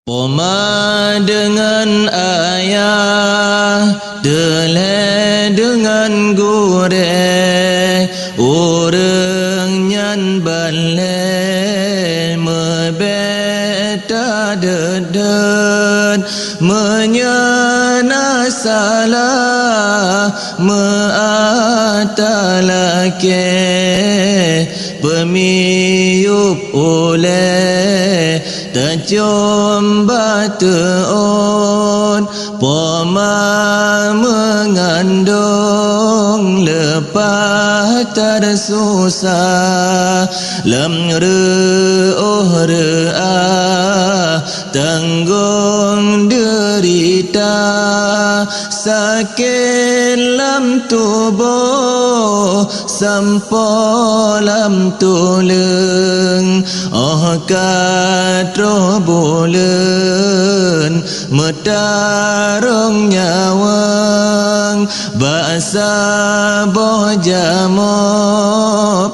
Poma dengan ayah, deleh dengan gure, urang nyan balai mebeta deden, menyana salah meatalake, pemiyup oleh terjumpa teon, poma mengandung lepas tersusah, lem re'ah tanggung derita, sakit lam tubuh sampo lam tulung, oh katro bulan metarung nyawang, bahasa bojamo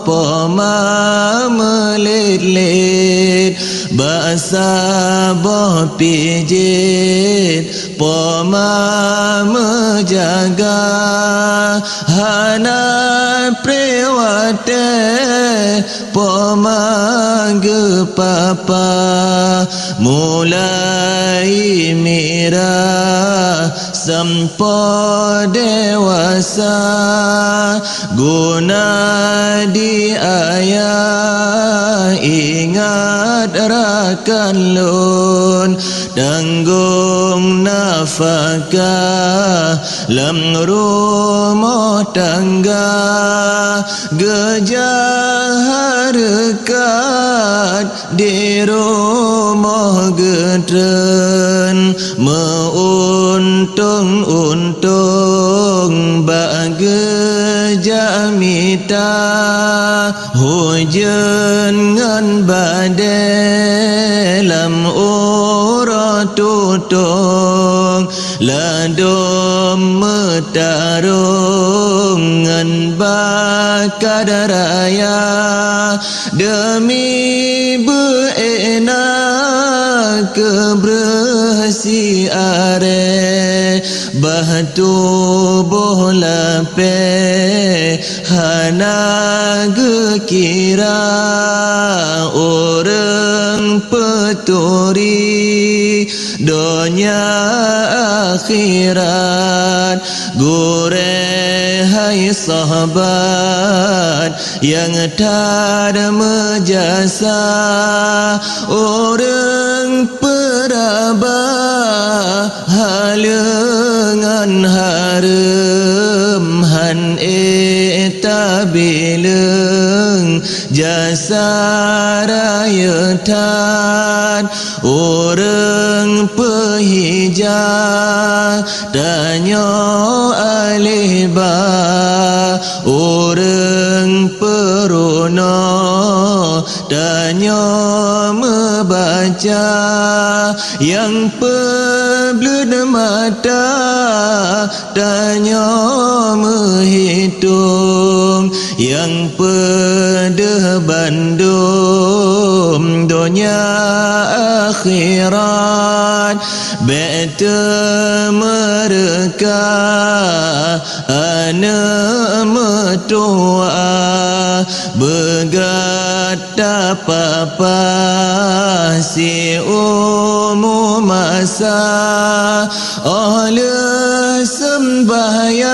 poma melit-lit, bahasa boh pijit poma menjaga, hana prewate poma gepapa, mulai mira sampo dewasa, guna di ayah ingat rakan lun, tanggung nafkah lam rumah tangga, gejah harkat di rumah getren, meuntung-untung bagi jamita, hujan ngan badai lam ura tutung, ladom metarung ngan bakar raya, demi berenak kebersi are, batu boh lape hana gekira, orang peturi dunia akhirat, gure hai sahabat yang tak menjasa, orang perabah halengan harem han eta bileng jasa rakyat, orang pehijau tanya alibah, orang peruna tanya membaca, yang peblud mata tanya menghitung, yang pedeh bandum dunia akhirat, beta mereka anak metua begata papa si umum masa, oleh sembahyang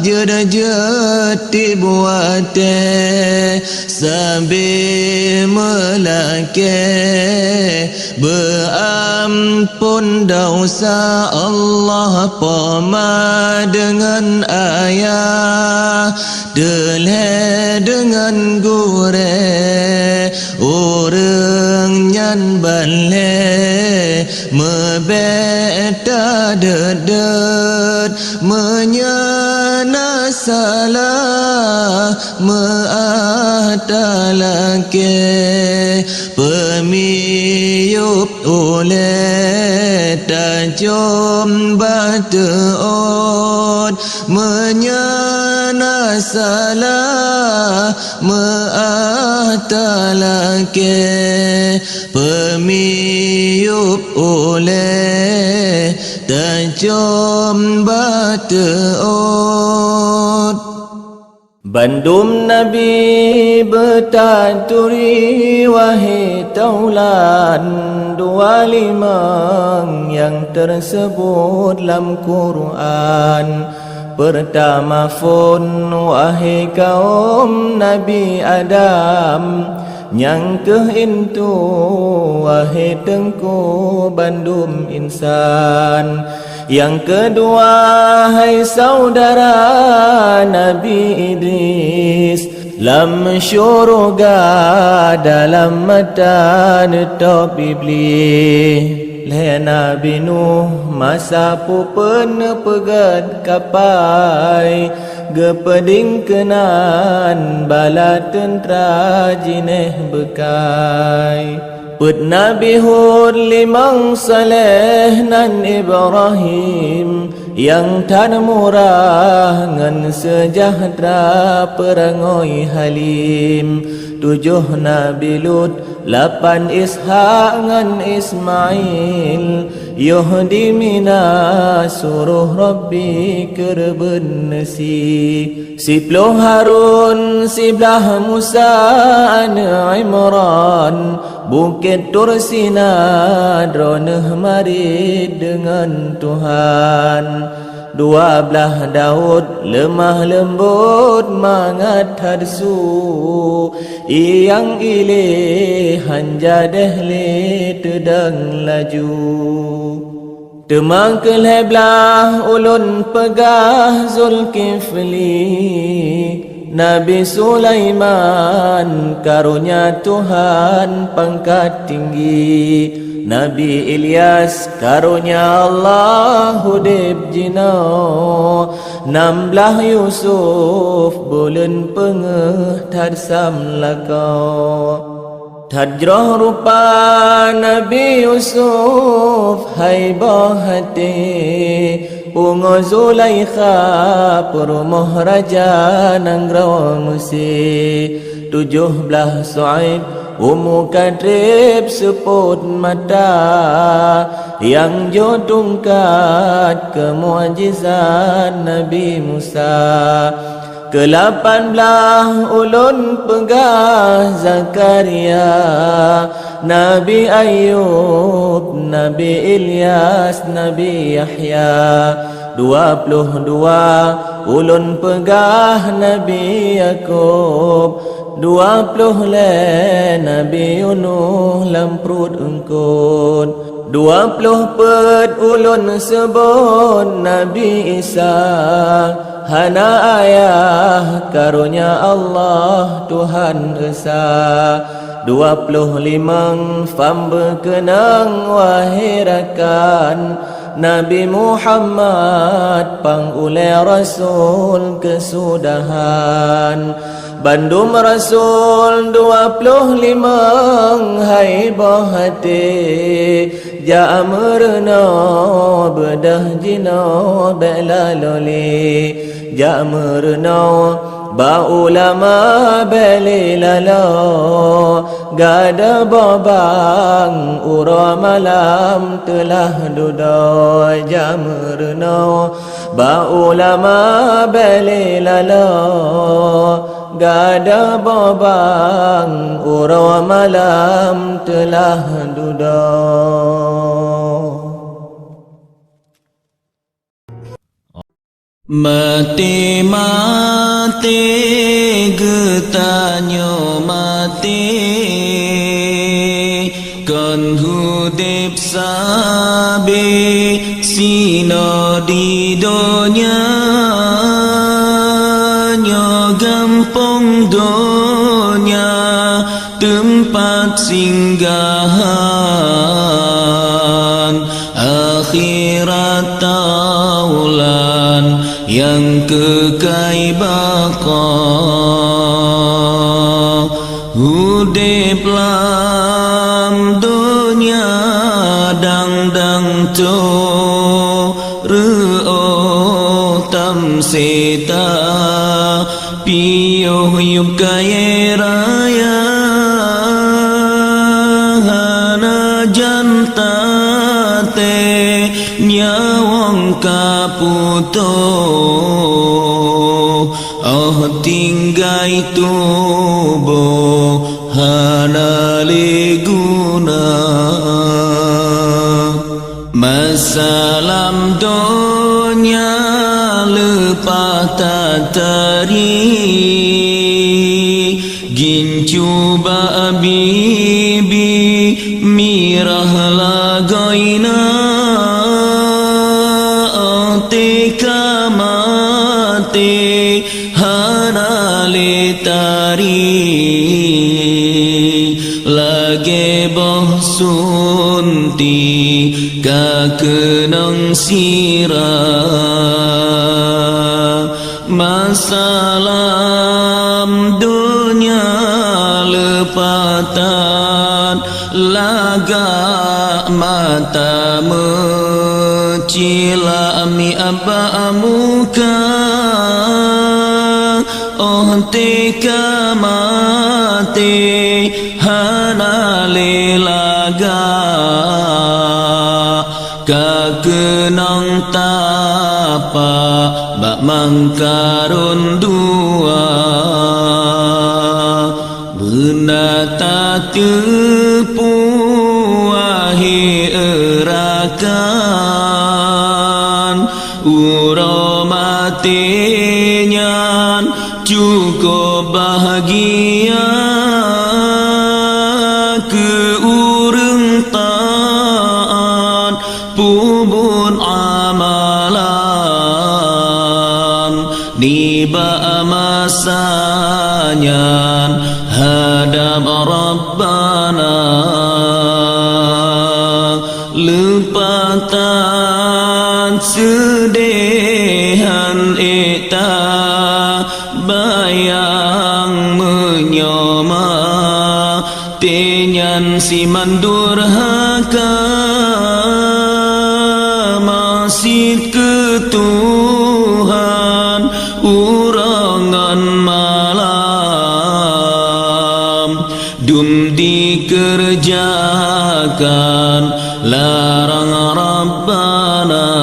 jeda-jeti buate sambil melake, berampun dosa Allah poma dengan ayah, deleh dengan gure, orang nyan balai mebeta dedet, menyana salah meatalake, pemiyup oleh tajum bateon, menyana salah meatalake, pemiyup yup oleh tercoba teot. Bandum Nabi bertaturi wahai taulan 25 yang tersebut dalam Quran. Pertama fun wahai kaum Nabi Adam, yang kehintu wahai tengku bandum insan. Yang kedua hai saudara Nabi Idris, lam syurga dalam mata netop iblis. Le Nabi Nuh masa pupen pegat kapai, gepeding kenan bala tentera jineh bekai. Put Nabi Hud 5 Saleh nan Ibrahim, yang tan murah ngan sejahtera perangoi halim. 7 Nabi Lut, 8 Ishak ngan Ismail, Yuhdi mina suruh Rabbi kerben nasi. 10 Harun, 11 Musa an Imran, Bukit Tursina droneh marid dengan Tuhan. 12 Daud, lemah lembut mangat hadsu, yang ilih hanjadeh le tedang laju. Temang keleblah ulun pegah Zulkifli, Nabi Sulaiman karunia Tuhan pangkat tinggi. Nabi Ilyas karunia Allah hudib jina. 16 Yusuf bulan pengeh tadsam lakau. Tadroh rupa Nabi Yusuf haibah hati, Ungo Zulaikha perumoh raja nangraw musi. 17 Su'aib Umu Kadrib seput mata, yang jodungkat kemuajizat Nabi Musa. Ke-18 ulun pegah Zakaria, Nabi Ayub, Nabi Ilyas, Nabi Yahya. 22 ulun pegah Nabi Yakub, 20 Nabi Yunuh lamprut engkut. 20 pet ulun sebut Nabi Isa, hana ayah karunia Allah Tuhan Esa. 25 fam berkenang wahai rakan, Nabi Muhammad pangulai Rasul kesudahan. Bandum Rasul 25 haibah hati, ja'a merena bedah jina bela loli. Ja'a merena ba ulama belilala, gada babang ura malam telah dudai. Ja'a merena ba ulama belilala, gada babang ura malam telah duduk. Mati-mati getanyo mati, kon hudip sabi sino di donya. Gampang donya tempat singgahan, akhirat taulan yang kekal baqa. Hudip lam dunya dang-dang to re'o tam seta, piyo yuk kaya raya, hana jan tate nyawang kaputo tinggai tubuh hanale guna masalam dunia lepas tak teri gincu bibi mirah lagoina teka mate hanale tari lage boh sunti kakenang sirah masalam dunia lepatan laga mata mecilami apa muka teka mate hanale laga kakenang tapa bak mangkarun dua benata tepu wahi erakan uromatenyan cukup bahagia ke urang taan pubun amalan niba masanya hadap Rabbana lepatan sedehan eta bayang menyoma tenyan siman durhaka masih ketuhan urangan malam dum dikerjakan larang Rabbana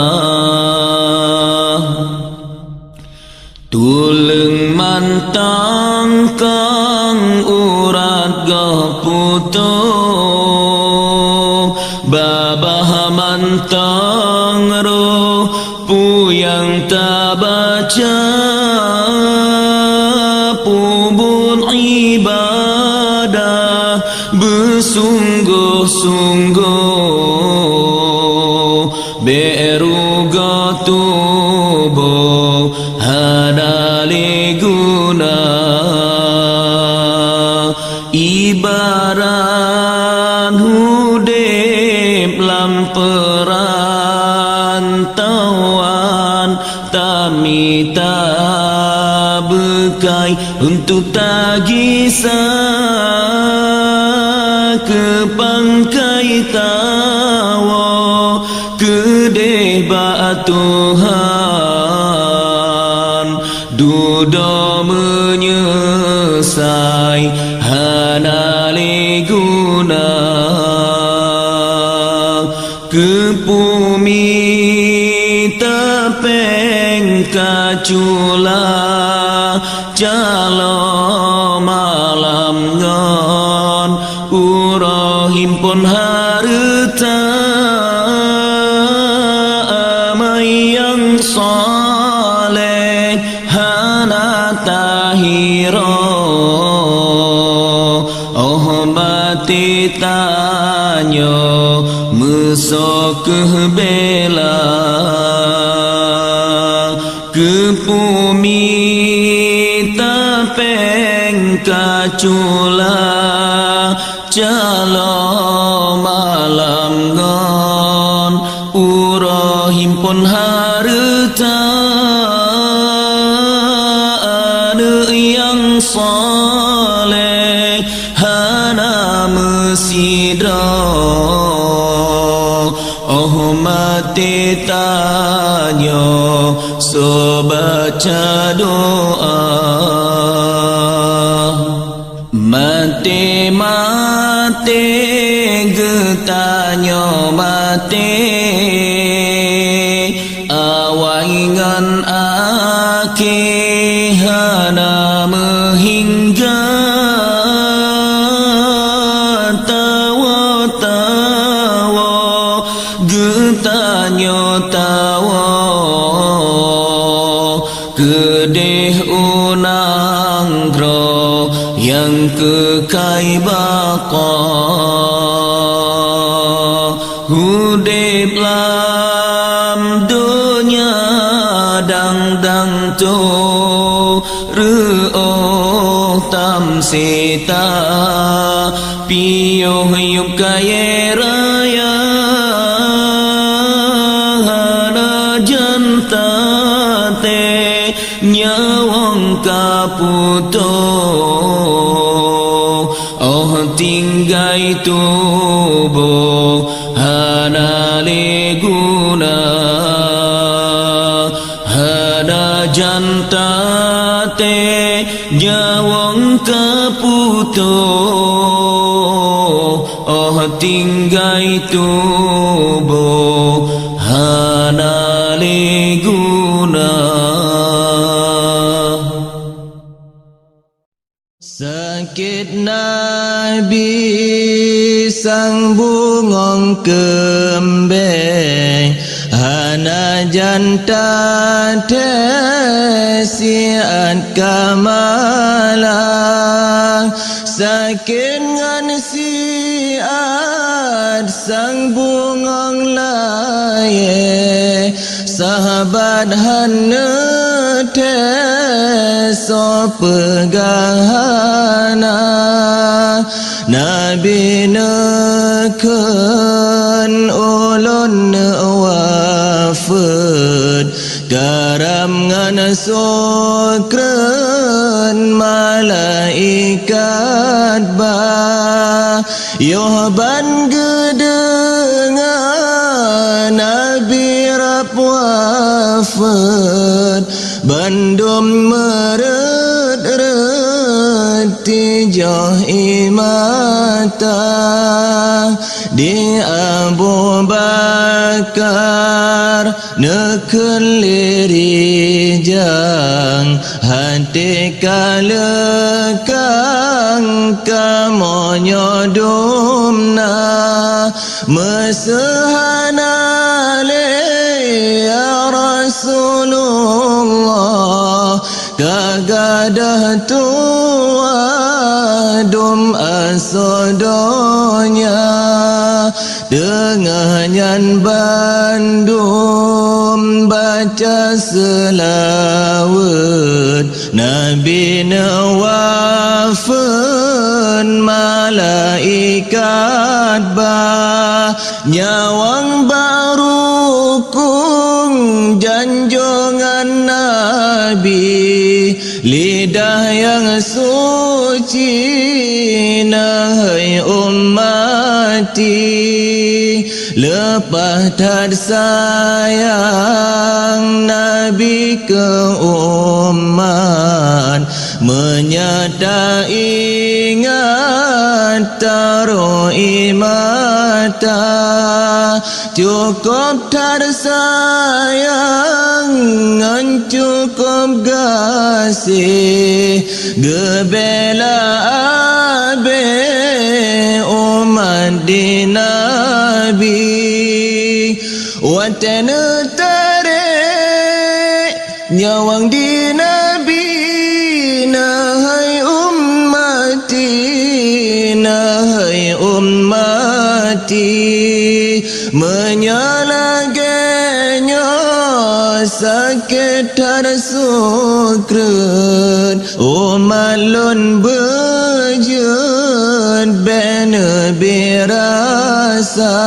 tuleng mantang kang urat gaputo babah mantang roh puyang tabaca pubun ibadah bersungguh-sungguh beruga tubuh hanale guna ibarat hudip lam perantauan tamita bekai untuk tagisah ke pangkai tawa kedeh ba Tuhan duda menyesai hanale guna kepumi tapeng kacula calo malam ngon urahim pun harta amai yang saleh hana tahiro oh mati tanyo mesok bela kepumi tapeng kacula calo malam ngon urahim pun harta ada yang saleh hana mesidra oh mati tanyo so baca doa mati getah nyo mate awaingan ake hana menghingga tawa-tawa getanyo tawa kedeh unang dro yang kekai baqa hudib lam dunya dang tu ru'uh tam sita piyo hiup kaya raya hana jantate nyawang kaputo oh tinggai tubuh hana leguna hana jantate nyawang kaputo oh tinggai tubuh hana leguna. Sakit Nabi sang bungong kembeng hana janta tesiat kamalang sakit ngan siat sang bungong laye sahabat hana teso pegahana Nabi nekun ulun wafud karam ngan sukran malaikat ba yohban gedengan Nabi rap wafud bandum meret-reti joh imata di Abu Bakar nekun lirijang hati kalekang kamonyodumna mesehana ya Rasulullah kagadah tua dum asodonya denganyan bandum baca selawat Nabi nawafun malaikat ba nyawang baru kung janjongan Nabi lidah yang suci nahai ummati lepas tad sayang Nabi ke umat menyata ingat taruh imata cukup tad sayang ngan cukup gasih gebela abe umat di Nabi watana tarik nyawang di Nabi nahai ummati menyalagenya sakit tersukran umat lun bejut bena birasa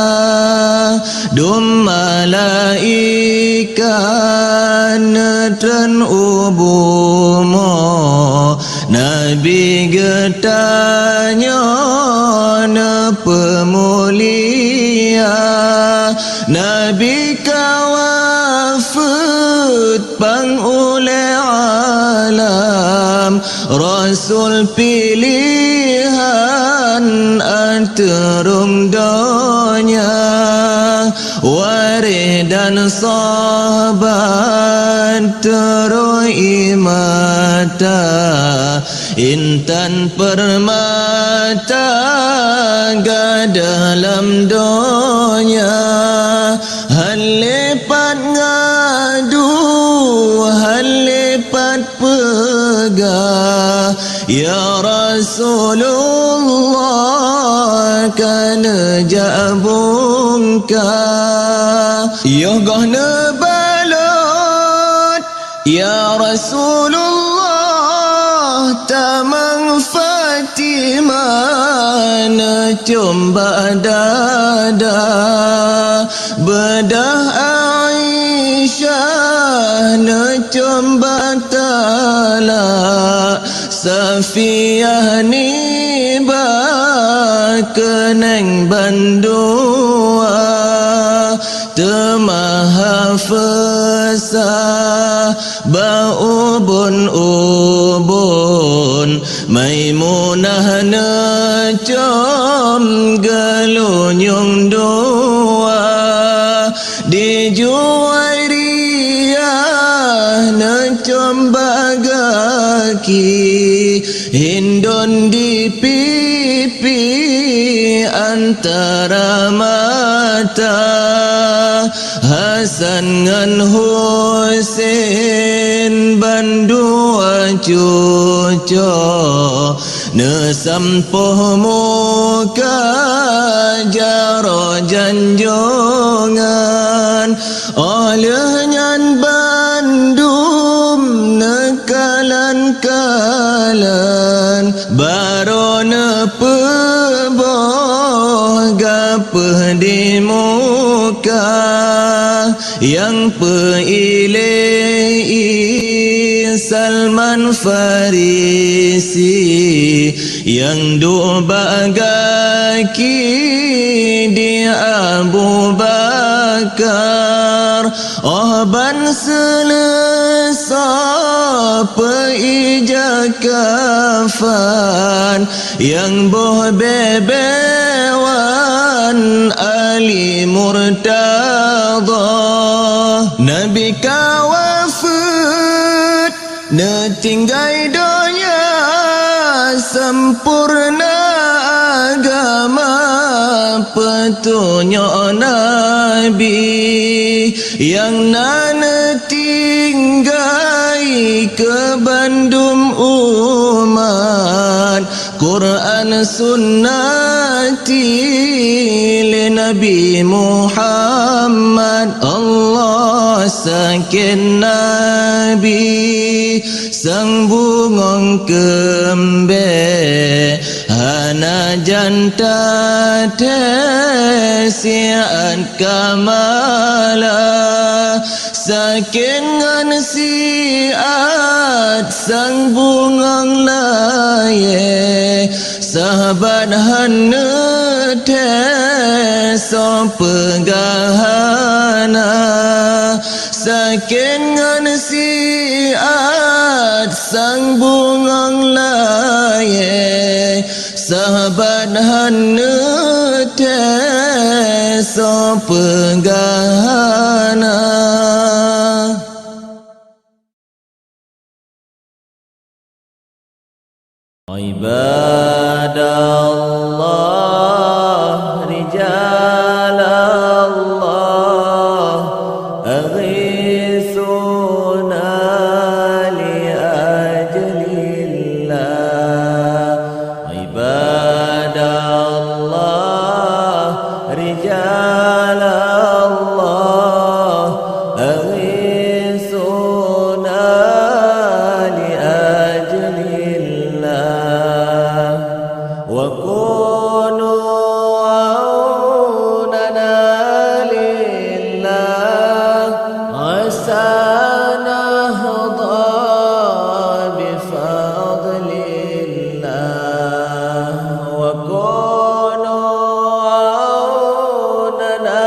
dum malaikat netran ubumo Nabi getanya na pemulia Nabi kawafut pang ule alam Rasul pilihan anterum donya waris dan sahabat teroi mata intan permata dalam donya halipat ngadu halipat pegah ya Rasulullah kana jabungka yogoh nebalot ya Rasulullah tamang Fatimah necumba dada bedah Aisyah necumba talak Safiyah ni keneng bandua temaha fesah ubun Maimunah necom gelunyung dua di Juwairiyah necom bagaki Hindun di pipi antara mata Hasan ngan Husain bandua cucu nesampuh muka jaro janjongan olehnya bandum nekalan-kalan barona peboh gapeh di muka yang peilei Salman Farisi yang dua bagaki di Abu Bakar ban selesa peija kafan yang boh bebewan Ali Murtada Nabi kawafut netinggai donya sempurna agama petunjuk Nabi yang nana tinggai ke bandum umat Quran sunnati li Nabi Muhammad Allah sakin Nabi sang bungong kembe hana janta tesiat kamala sakin ngan siat sang bungong laye sahabat hana teso pegahana sakin ngan siat sang bungong laye sahabat hana teso pegahana Ibadallah rijalallah aghisuna li ajlillah Ibadallah rijalallah aghisuna li ajlillah wa kunu aunana lillah asanahda bifadlillah wa kunu aunana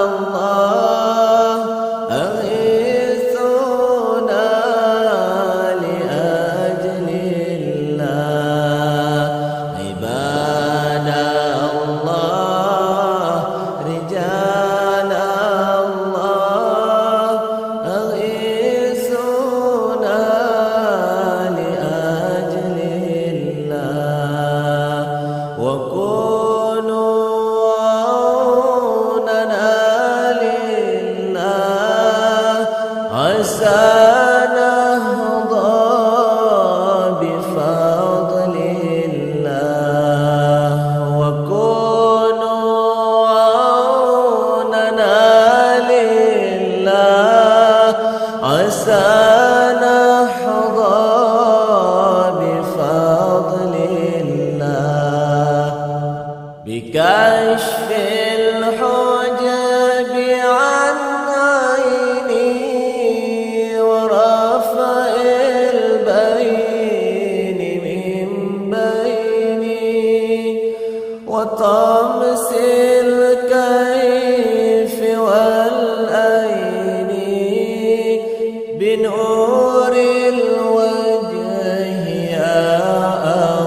الله أغيثنا لأجل الله عباد الله رجال الله أغيثنا لأجل الله وكونوا عوننا لله عسى نهضى بفضل الله وكونوا عوننا لله عسى نحظى بفضل الله بكشف الحجب عن عيني ورفع البين من بيني وطمس الكيف والأين بنور الوجه يا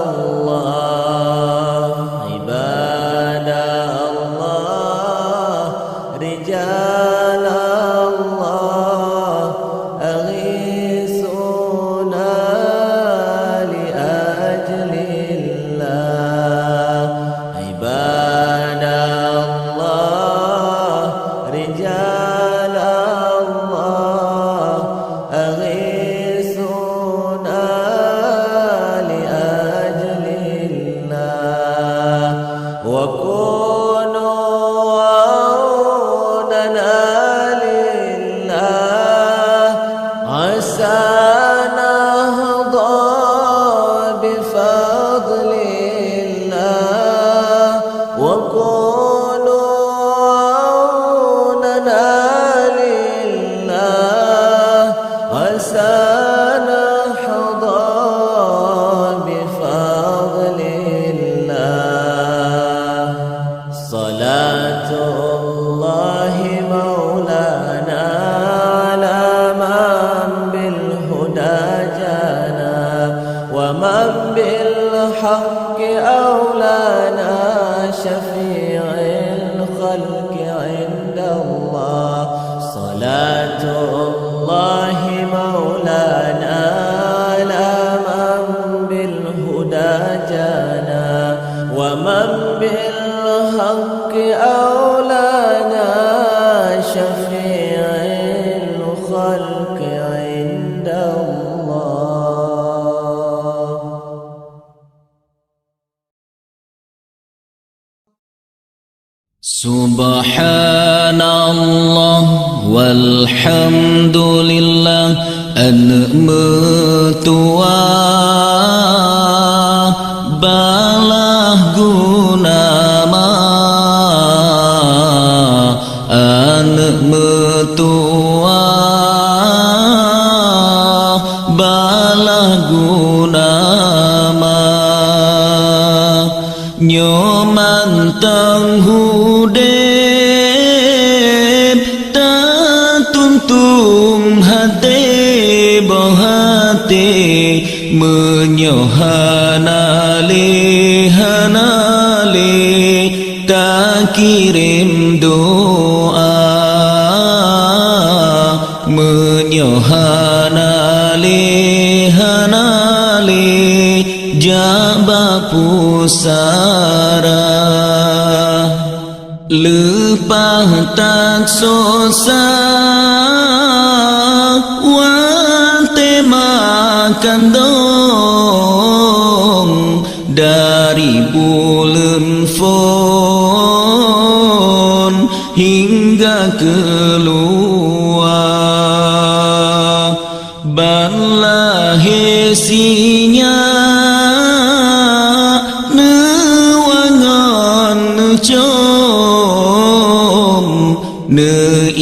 الله عباد الله رجال الله أغيثنا لأجل الله عباد الله رجال الله أغيثنا لأجل الله وكونوا عوننا لله عسى نهضى بفضل الله وكونوا عوننا لله عسى نحظى بفضل الله صلاة الله مولانا على من بالهدى جانا ومن بالحق أولانا شفيع الخلق عند الله صلاة الله مولانا على من بالهدى جانا ومن بالحق أولانا شفيع الخلق عند الله Subhanallah walhamdulillah an mutua balah guna ma an mutua balah guna ma nyoman tanghudep ta tuntung hati bohati menyohanali ta kirim doa menyohanali jaba pusara lepah tak sosa wate makan dong dari bulan fon hingga keluar banlah hesinya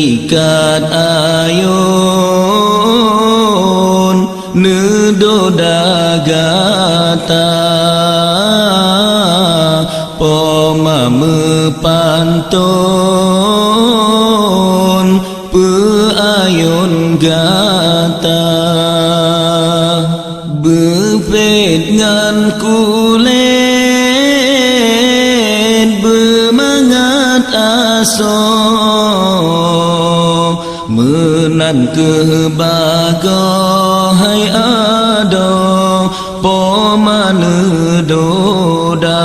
ikat ayon nedodagata poma mepantun peayun gata bepet ngan kulen bermangat aso menan kebaga hai ado pomane doda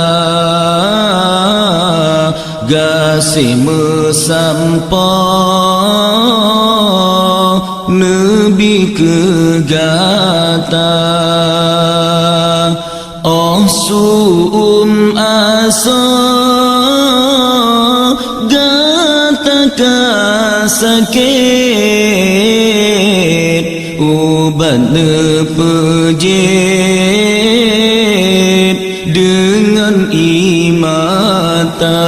gasih mesampa nebi kegata oh suum asa gata kasakit ubat nepejet dengan imata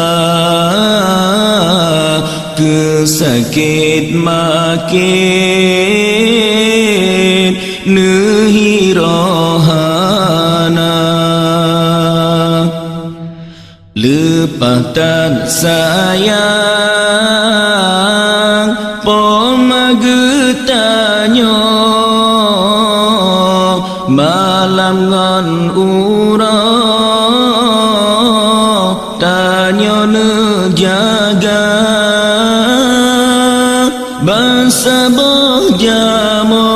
kesakit makin nehirohana lepatan sayang pomagetanyo malam ngan ura tanyo ne jaga bangsa boh jamo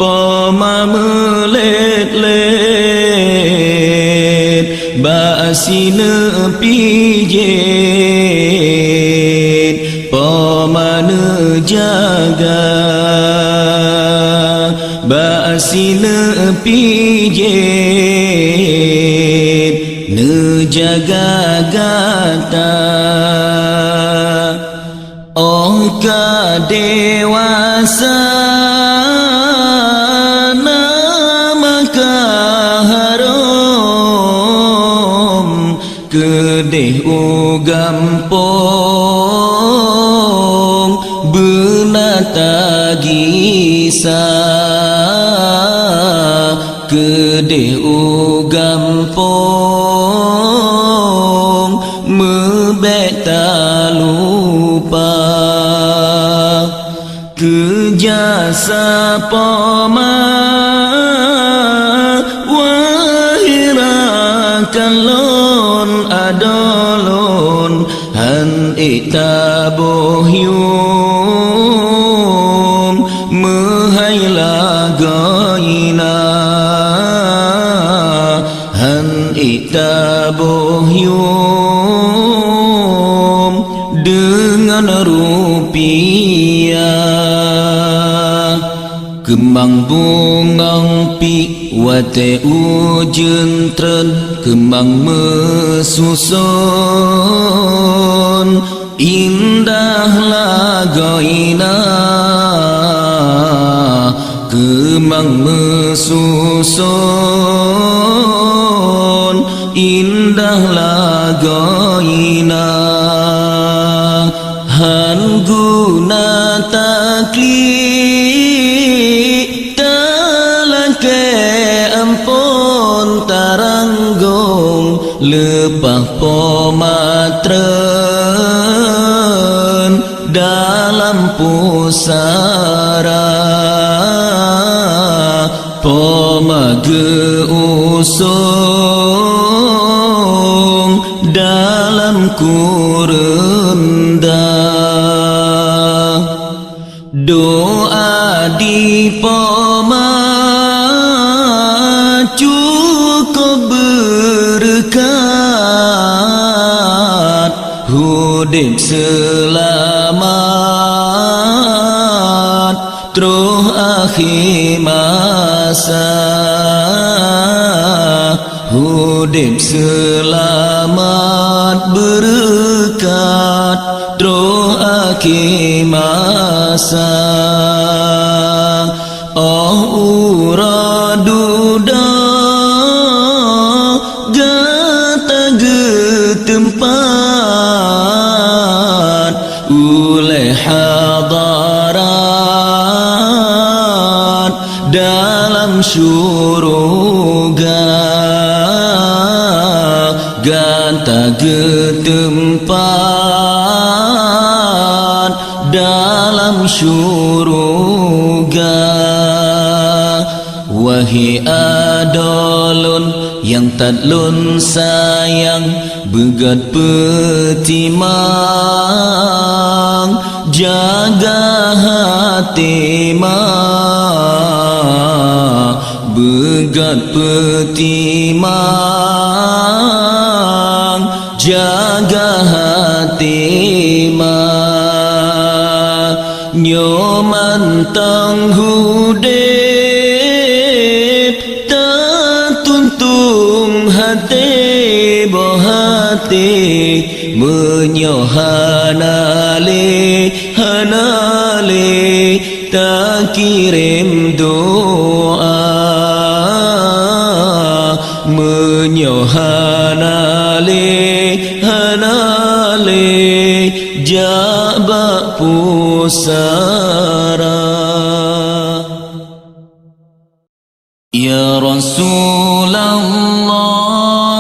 poma melet-let basi ne pijet poma ne jaga basi ne pijet ne jaga gata oh kadewasa nama kaharom kedeh ugampong benata gisa kedeh ugampong mebeta lupa kejasa poma wahirakan lon adolon han itabohyum mehaila goina han itabohyum dengan rupiah kembang bungang pi wate ujun tren kembang mesusun indah lagoina kembang mesusun indah lagoina han guna takli talake ampun taranggong lepah pomatren dalam pusara pomage usung dalam kurenda doa di poma cukup berkat hudib selamat terus akhir masa hudib selamat berkat terus akhir masa oh uraduda gata getempat oleh hadarat dalam syurga tak ketempat dalam syurga. Wahai adolun yang tadlun sayang begat petimang, jaga hati mak begat petimang, jaga hati mak. Nyoman tanghudip tuntung hati bohati, menyohanale hanale tak kirim doa, menyohanale hanale jabak pusara. Ya Rasulullah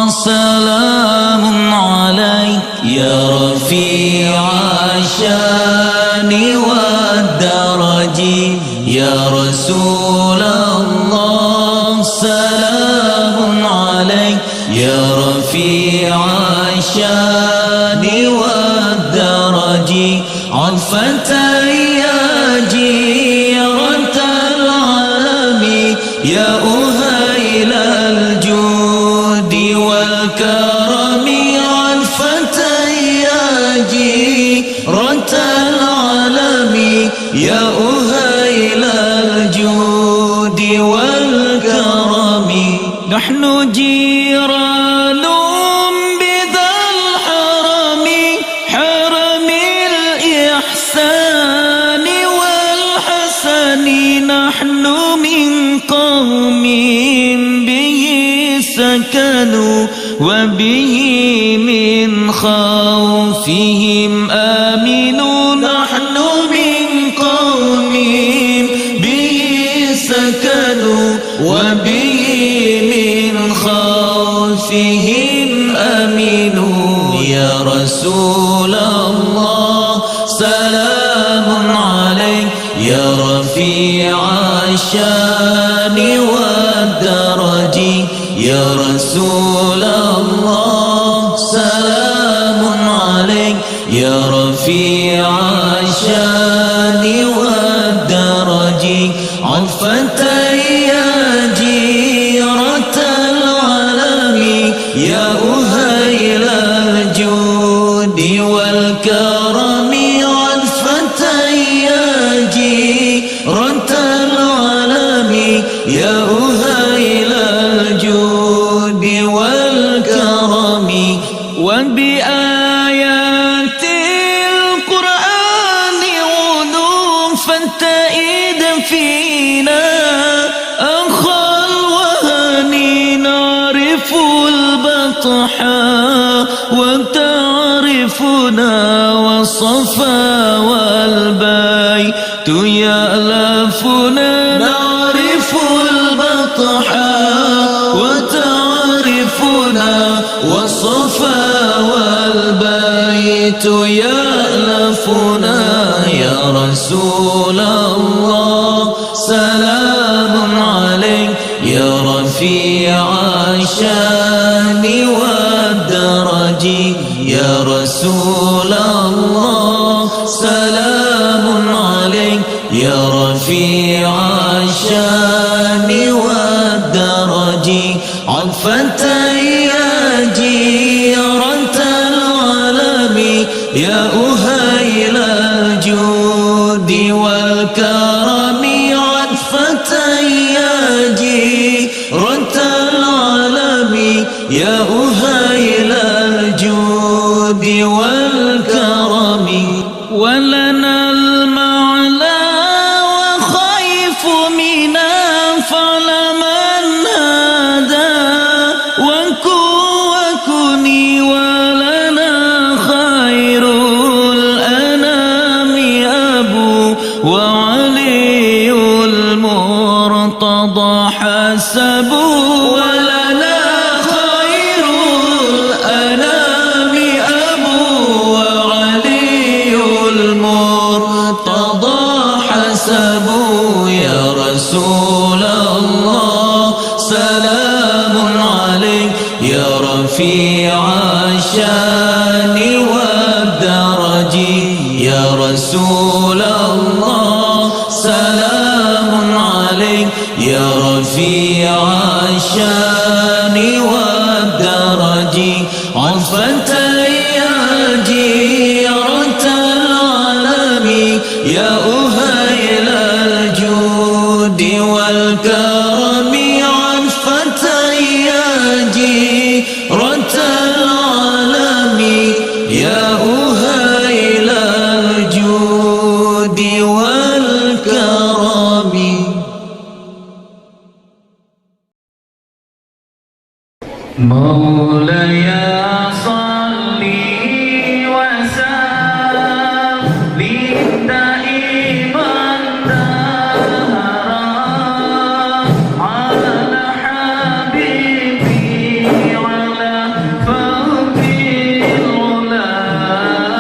salamun alaik, ya rafi'a syani wad daraji. Ya Rasulullah salamun alaik, ya rafi'a syani wad daraji. Alfatan ya jiratal alami, ya أهيل الجود والكرم. عالفتى يا جيرة العالم، يا أهيل الجود والكرم. نحن جيران بذا الحرم، حرم الإحسان والحسن. نحن من قوم به سكنوا، وبه من خوفهم آمنوا. نحن من قوم به سكنوا، وبه من خوفهم آمنوا. يا رسول الله سلام عليك، يا رفيع الشان والدرج. يا رسول الله سلام عليك، يا رفيع الشان والدرج. عفة يا جيرة العالم، يا أهيل الجود والكرم. عفة يا جيرة العالم، يا أهيل الجود والكرم. وبآيات القرآن غدوا فانتئد فينا أخا الوهن. نعرف البطحاء وتعرفنا والصفا والبيت يألفنا. نعرف البطحاء وتعرفنا والصفا والبيت يألفنا. يا رسول الله سلام عليك، يا رفيع الشان والدرج. يا رسول الله سلام عليك، يا رفيع الشان والدرج. عفة يا جيرة العالم، يا أهيل الجود والكرم. عفة يا جيرة العالم، يا أهيل الجود والكرم. ولنا المعلى وخيف منا فلمن هذا وكوني. ولنا خير الأنام أبو وعلي المرتضى حسبوا. ولنا خير الأنام رفيع الشان والدرج يا رسول الله سلام عليك يا رفيع الشان والدرج عفة يا جيرة العالم يا أهيل الجود والكرم عفة يا جيرة العالم يا أهيل الجود والكرم. مولاي صل وسلم دائما دهرا على حبيبي على فوق العلا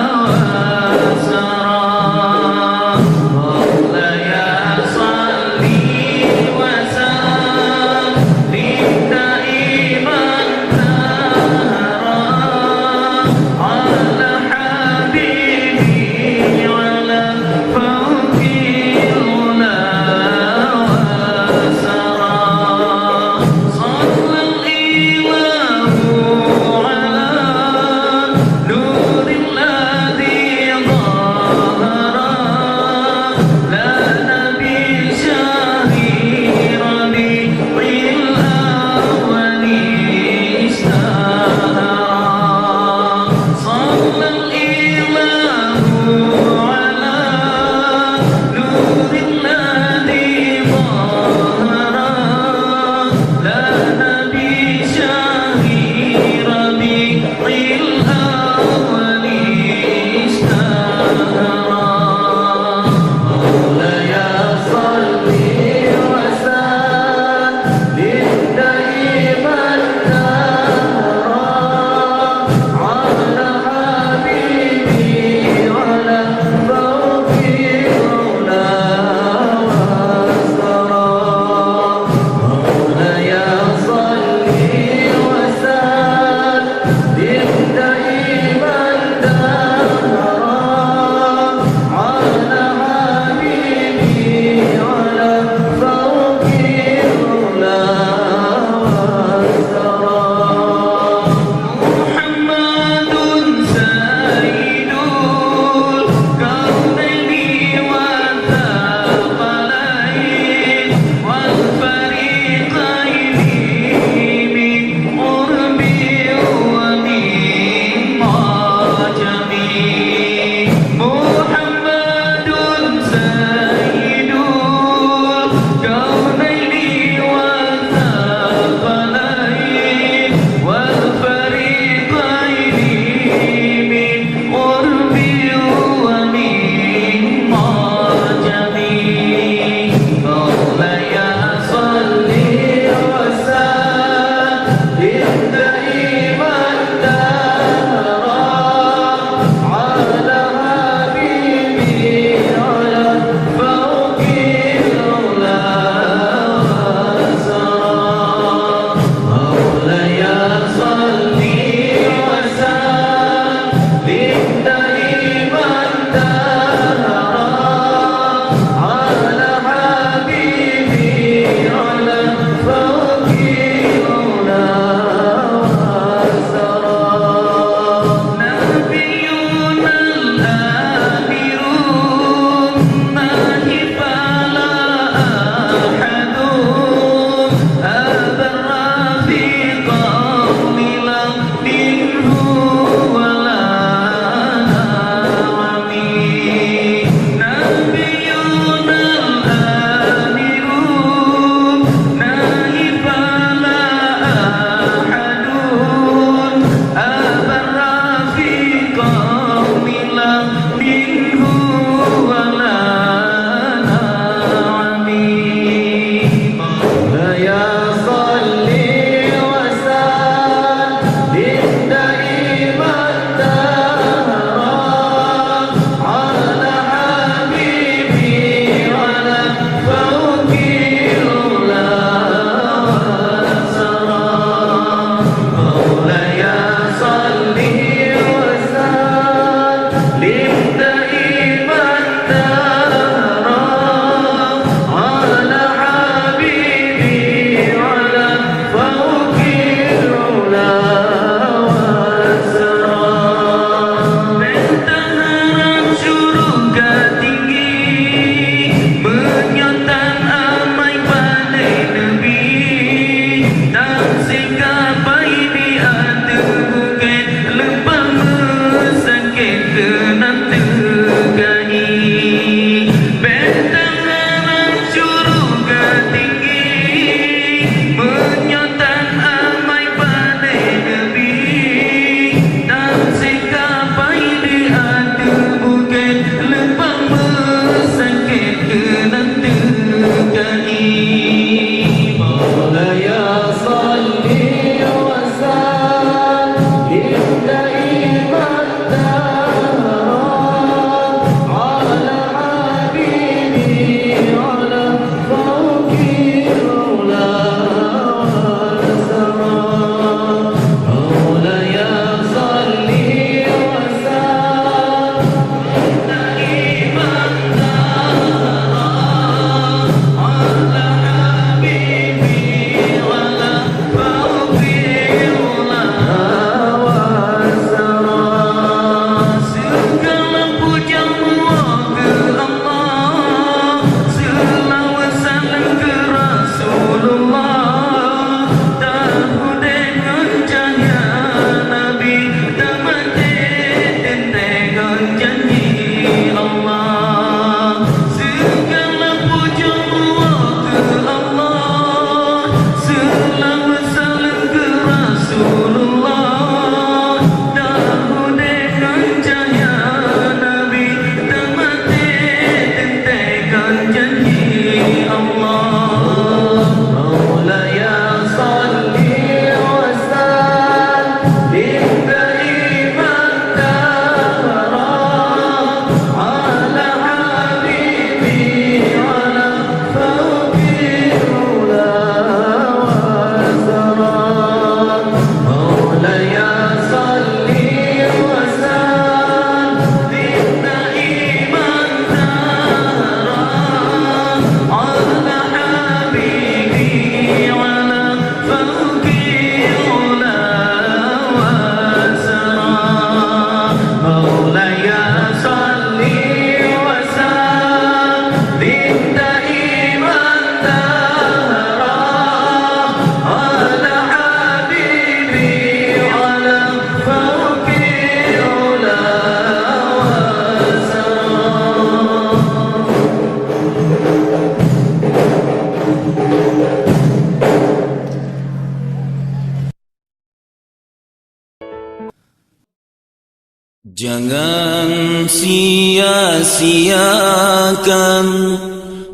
Jangan sia-siakan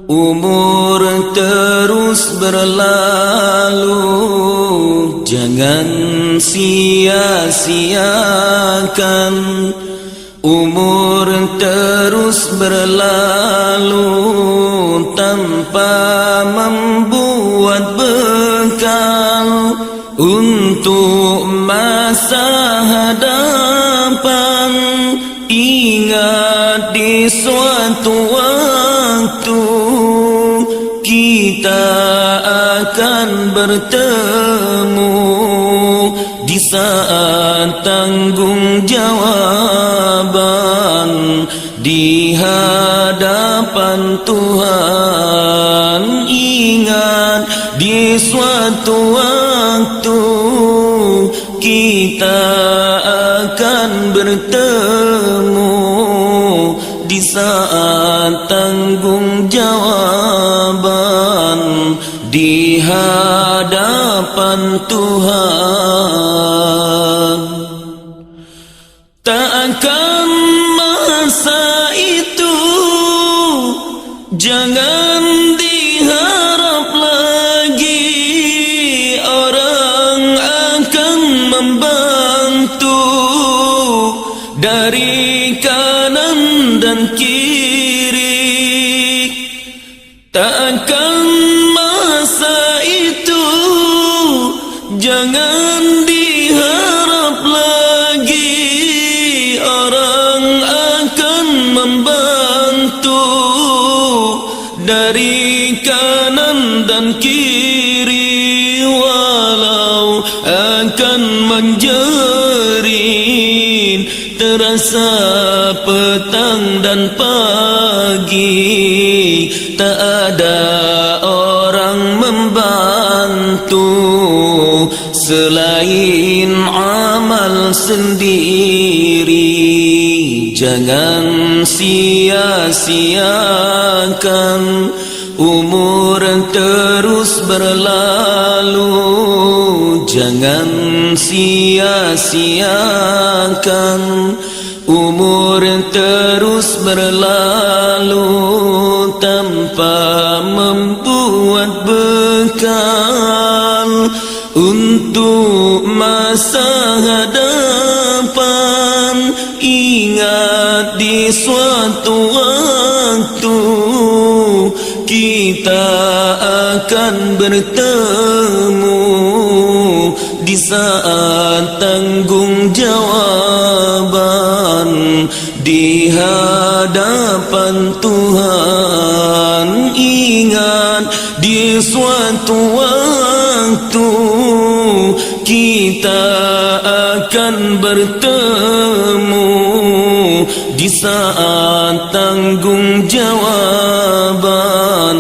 umur terus berlalu. Jangan sia-siakan umur terus berlalu tanpa membuat bekal untuk masa hadapan. Ingat di suatu waktu kita akan bertemu di saat tanggung jawaban di hadapan Tuhan. Ingat di suatu waktu kita akan bertemu di saat tanggung jawaban di hadapan Tuhan. Tak akan masa itu jangan diharap lagi orang akan membantu dari kanan dan kiri. Tak akan masa itu jangan diharap lagi orang akan membantu dari kanan dan kiri. Walau akan menjerit terasa petang dan pagi, tak ada orang membantu selain amal sendiri. Jangan sia-siakan umur terus berlalu. Jangan sia-siakan umur terus berlalu tanpa membuat bekal untuk masa hadapan. Ingat di suatu waktu kita akan bertemu di saat tanggung jawaban di hadapan Tuhan. Ingat di suatu waktu kita akan bertemu di saat tanggung jawaban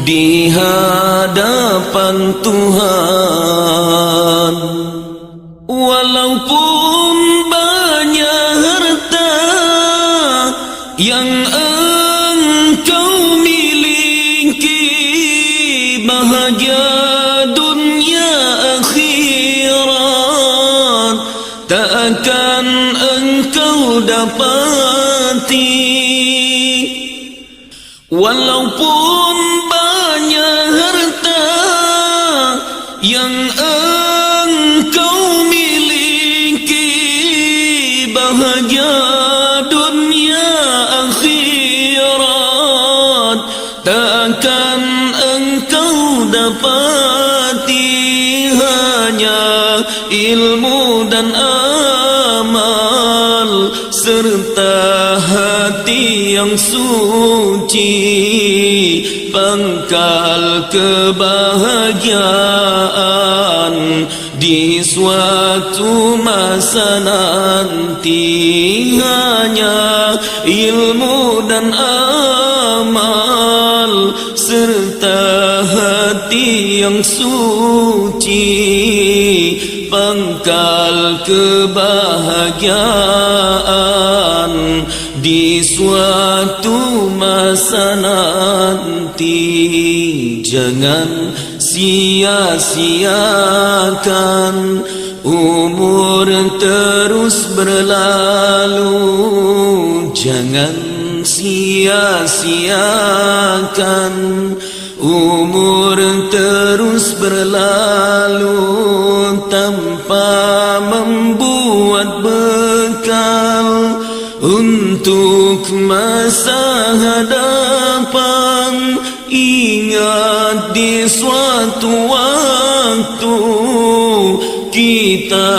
di hadapan Tuhan. Walaupun banyak harta yang engkau miliki, bahagia dunia akhirat tak akan engkau dapati. Walaupun banyak harta yang engkau miliki, bahagia dunia akhirat tak akan engkau dapati. Hanya ilmu dan amal serta hati yang suci, pangkal kebahagiaan di suatu masa nanti. Hanya ilmu dan amal serta hati yang suci, pangkal kebahagiaan di suatu masa nanti. Jangan sia-siakan umur terus berlalu, jangan sia-siakan. Umur terus berlalu tanpa membuat bekal untuk masa hadapan. Ingat di suatu waktu kita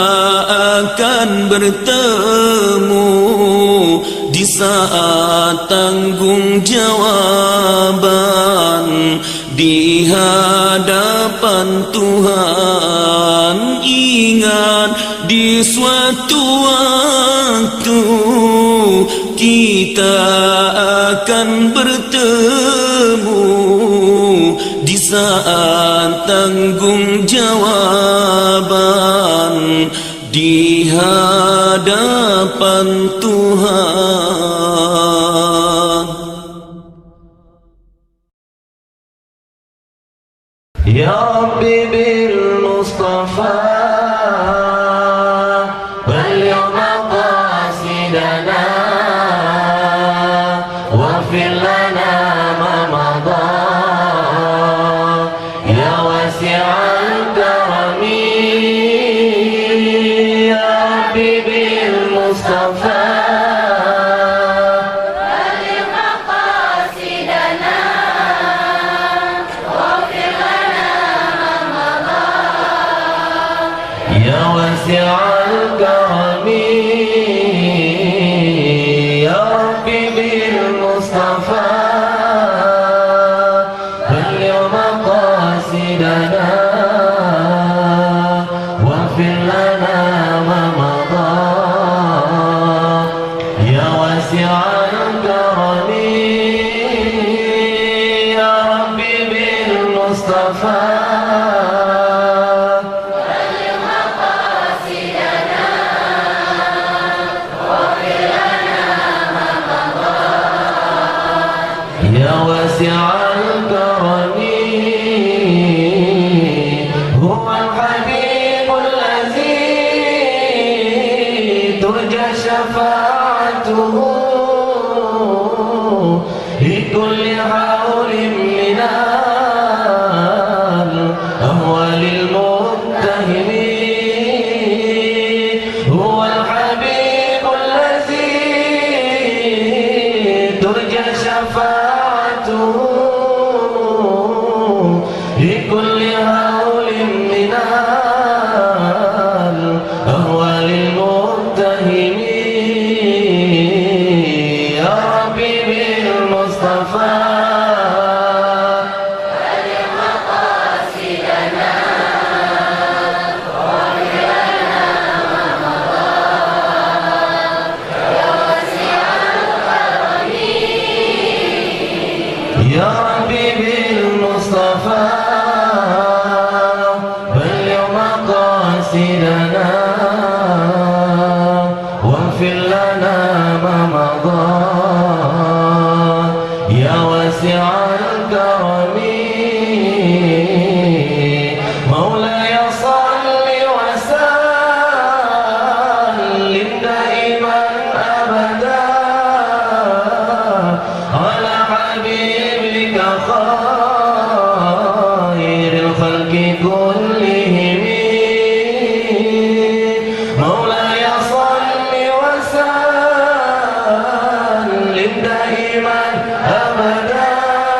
akan bertemu, di saat tanggung jawaban di hadapan Tuhan. Ingat di suatu waktu kita akan bertemu, di saat tanggung jawaban di hadapan Tuhan. Ya Rabbi bil Mustafa balligh maqasidana waghfir lana ma madha ya wasi'al karami. Ya Rabbi bil Mustafa ya wasi'al karami. Ya Rabbi bil Mustafa balligh maqasidana waghfir lana ma madha ya wasi'al karami. Ya Rabbi bil Mustafa يا واسع الكرم هو الحبيب الذي ترجى شفاعته لكل حول من الأهوال المتهمين. هو الحبيب الذي ترجى شفاعته لكل هول من الأهوال المتهمين. يا ربي بالمصطفى بلغ مقاصدنا واغفر لنا ما مضى يا واسع الكرم. يا ربي بالمصطفى بلغ مقاصدنا واغفر لنا ما مضى يا واسع الكرم. مولاي صل وسلم دائما أبدا على حبيبك خير الخلق كلهم. مولاي صل وسلم دائما أبدا على حبيبك خير الخلق كلهم. مولاي صل وسلم دائما أبدا على حبيبك خير الخلق كلهم. مولاي صل وسلم دائما أبدا على حبيبك خير الخلق كلهم. مولاي صل وسلم دائما أبدا على حبيبك خير الخلق كلهم. مولاي صل وسلم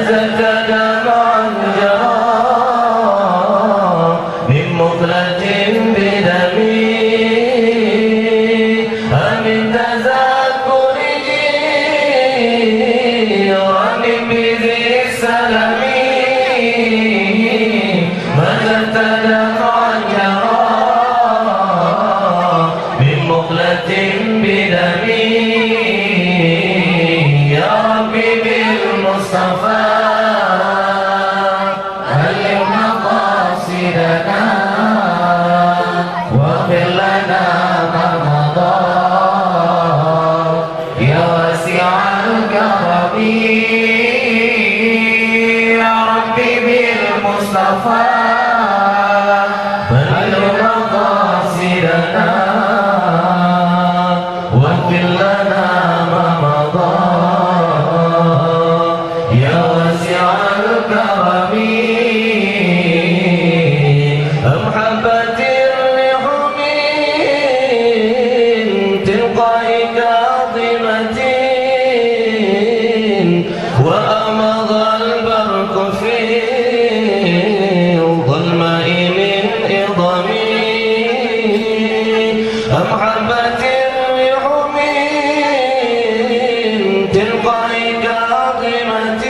مزجت دمعا جرى من مقلة بدمي أمن تذكر جيران بذي السلم مزجت دمعا جرى من مقلة بدمي يا ربي بالمصطفى بلغ مقاصدنا واغفر لنا ما مضى يا واسع الكرم يا ربي بالمصطفى بلغ مقاصدنا واغفر لنا ما مضى يا واسع الكرم أم حبت الريح من تلقاء كاظمة وأمض البرق في الظلماء من إضم أم حبت الريح من تلقاء كاظمة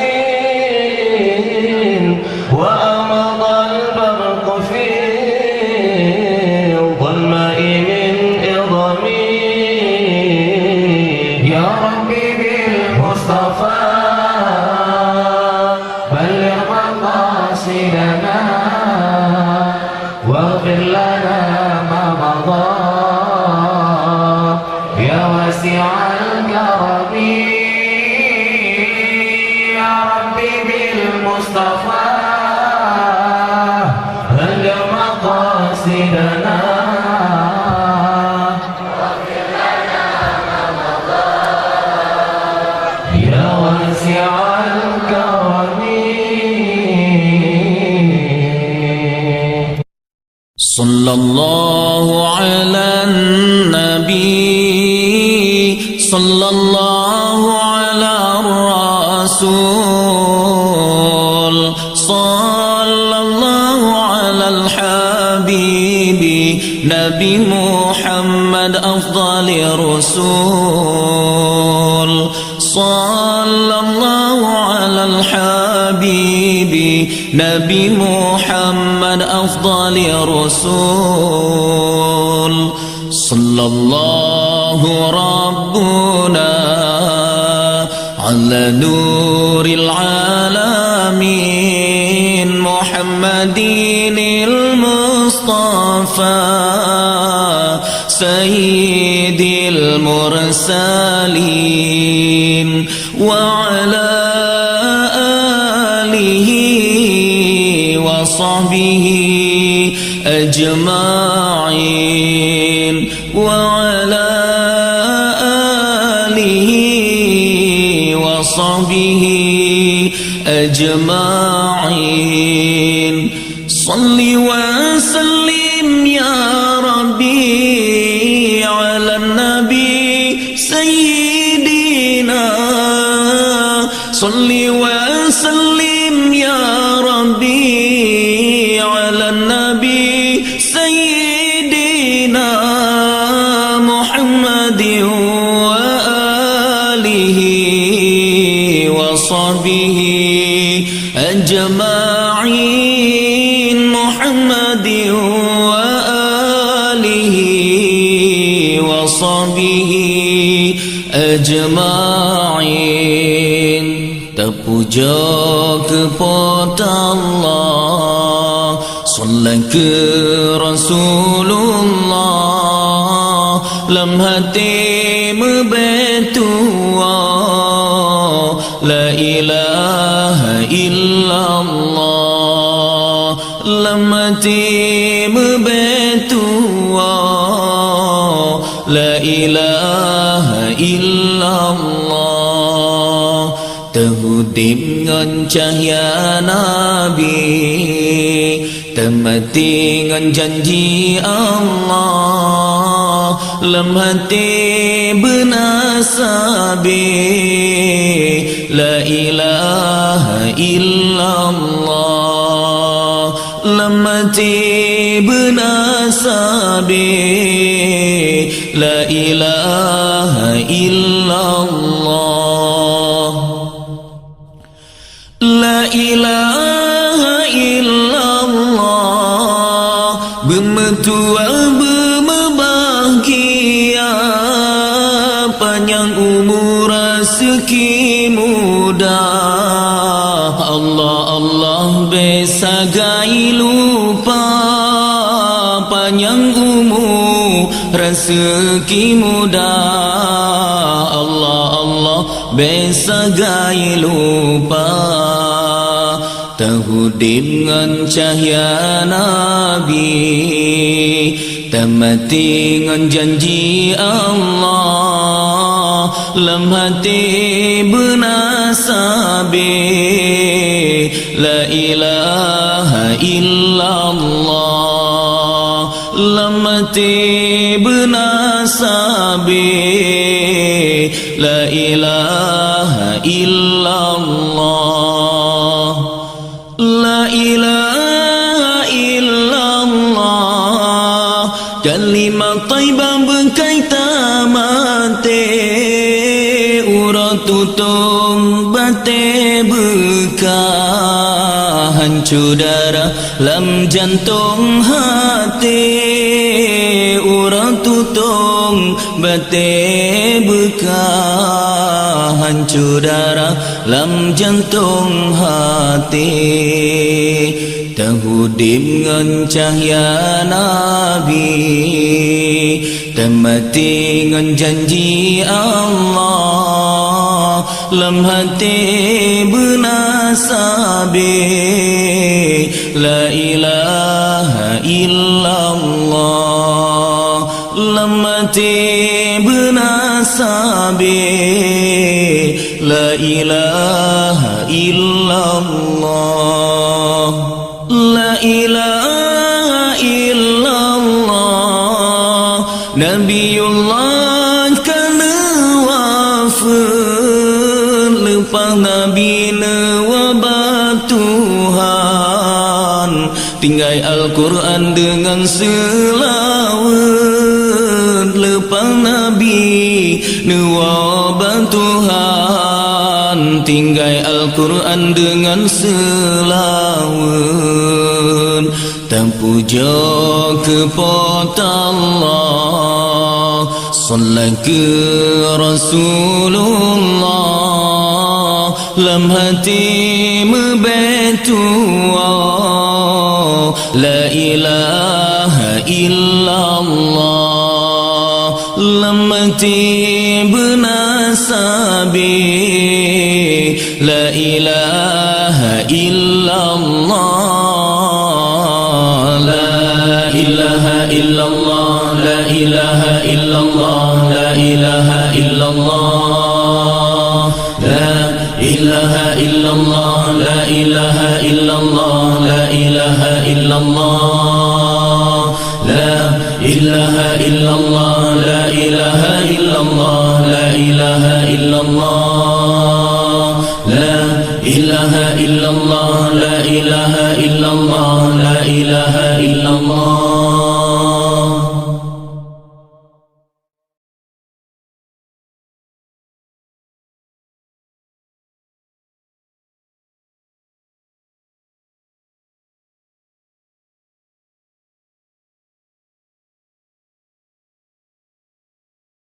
وأمض البرق في الظلماء من إضم يا ربي بالمصطفى بلغ مقاصدنا واغفر لنا ما مضى يا واسع الكرم يا ربي بالمصطفى بلغ مقاصدنا يا واسع الكرم صلى الله على النبي صلى الله على الرسول صلى الله على الحبيب نبي محمد أفضل رسول صلى الله على الحبيب نبي محمد أفضل رسول صلى الله ربنا على نور العالمين محمد المصطفى سيد المرسلين وعلى آله وصحبه أجمعين وعلى آله وصحبه أجمعين صل وسلم يا ربي على النبي سيدنا صل وسلم يا ربي على النبي سيدنا محمد وآله وصحبه أجمعين محمد وآله وصحبه أجمعين terpuja kepada Allah Salat ke Rasulullah Lam hati membetua La ilaha illallah Lam hati membetua La ilaha illallah Terhudip dengan cahaya Nabi Termati dengan janji Allah lam hati bernasabih la ilaha illallah lam hati bernasabih la ilaha illallah la ilaha illallah bermetua berbahagia panjang umur rezeki mudah Allah Allah besagai lupa panjang umur rezeki mudah Allah Allah besagai lupa terhudip dengan cahaya Nabi tamati dengan janji Allah lam hati bernasabih la ilaha illallah lam hati bernasabih la ilaha illallah la ilaha illallah kalimat thayyibah berkaitan mati urat tutung bate bekah hancur darah lam jantung hati urat tutung bate bekah hancur darah lam jantung hati terhudip dengan cahaya Nabi tamati dengan janji Allah lam hati bernasabih la ilaha illallah lam hati bernasabih la ilaha illallah la ilaha illallah Nabiullah kana wafat lepas Nabi wabah Tuhan tinggal Al-Quran dengan selawat lepas Nabi wabah Tuhan tinggal Al-Quran dengan selawat terpuja kepada Allah sallallahu ke Rasulullah lam hati mebetua la ilaha illallah lam hati bernasabih la ilaha illallah la ilaha illallah la ilaha illallah la ilaha illallah la ilaha illallah la ilaha illallah la ilaha illallah la ilaha illallah la ilaha illallah la ilaha illallah la ilaha illallah la ilaha illallah la ilaha illallah